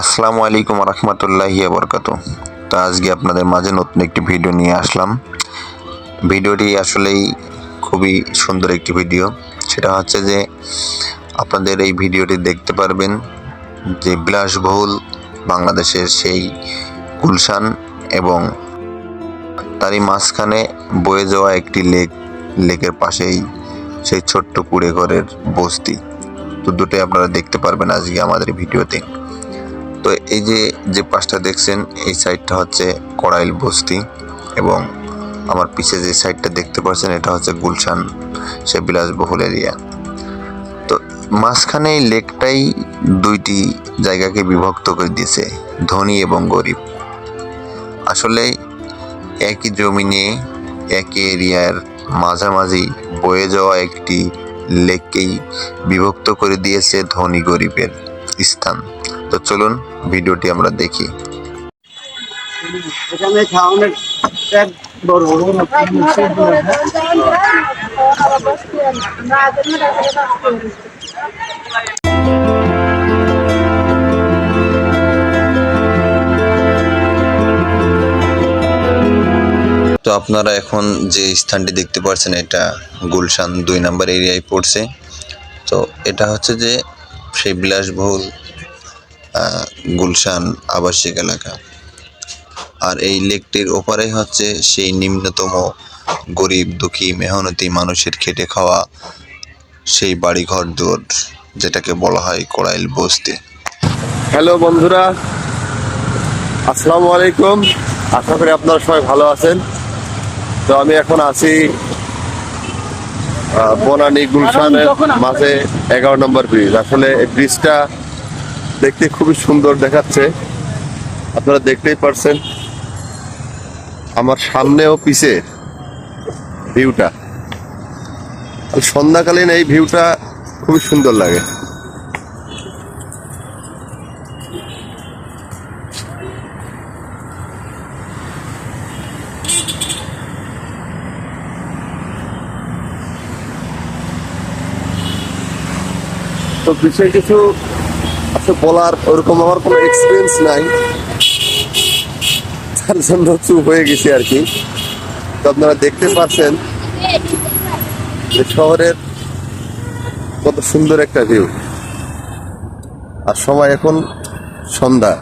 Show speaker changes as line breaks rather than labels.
আসসালামু আলাইকুম রহমতুল্লাহি বরকাত। তো আজকে আপনাদের মাঝে নতুন একটি ভিডিও নিয়ে আসলাম। ভিডিওটি আসলেই খুবই সুন্দর একটি ভিডিও। সেটা হচ্ছে যে আপনাদের এই ভিডিওটি দেখতে পারবেন যে বিলাসবহুল বাংলাদেশের সেই গুলশান এবং তারই মাঝখানে বয়ে যাওয়া একটি লেকের পাশেই সেই ছোট্ট কুড়ে ঘরের বস্তি। তো দুটোই আপনারা দেখতে পারবেন আজকে আমাদের ভিডিওতে। তো এই যে পাশটা দেখছেন এই সাইডটা হচ্ছে কড়াইল বস্তি এবং আমার পিছে যে সাইডটা দেখতে পাচ্ছেন এটা হচ্ছে গুলশান সে বিলাসবহুল এরিয়া। তো মাঝখানে এই লেকটাই দুইটি জায়গাকে বিভক্ত করে দিয়েছে, ধনী এবং গরিব। আসলে একই জমিনে একই এরিয়ার মাঝামাঝি বয়ে যাওয়া একটি লেককেই বিভক্ত করে দিয়েছে ধনী গরিবের স্থান। তো চলুন ভিডিওটি আমরা দেখি।
এখানে খাওয়ানোর এক বড়
তো আপনারা এখন যে স্থানটি দেখতে পাচ্ছেন এটা গুলশান 2 নম্বর এরিয়ায় পড়ছে। তো এটা হচ্ছে যে সেই বিলাসবহুল গুলশান আবাসিক এলাকা। আর এই লেকটির ওপারে হচ্ছে সেই নিম্নতম গরিব দুঃখী মেহনতি মানুষের খেটে খাওয়া সেই বাড়িঘর দুয়ার, যেটাকে বলা হয় কড়াইল বস্তি।
হ্যালো বন্ধুরা, আসসালামু আলাইকুম। আশা করি আপনারা সবাই ভালো আছেন। তো আমি এখন আছি বনানী গুলশানের মাঝে 11 নম্বর ব্রিজ। আসলে এই ব্রিজটা দেখতে খুবই সুন্দর দেখাচ্ছে, আপনারা দেখতেই পারছেন। আমার সামনেও পিছে ভিউটা, সন্ধ্যাকালীন এই ভিউটা খুবই সুন্দর লাগে। তো বিষয় কিছু বলার ওরকম আমার কোনো এক্সপিরিয়েন্স নাই, তার জন্য চুপ হয়ে গেছি আর কি। তো আপনারা দেখতে পাচ্ছেন যে শহরের কত সুন্দর একটা ভিউ। আর সময় এখন সন্ধ্যা।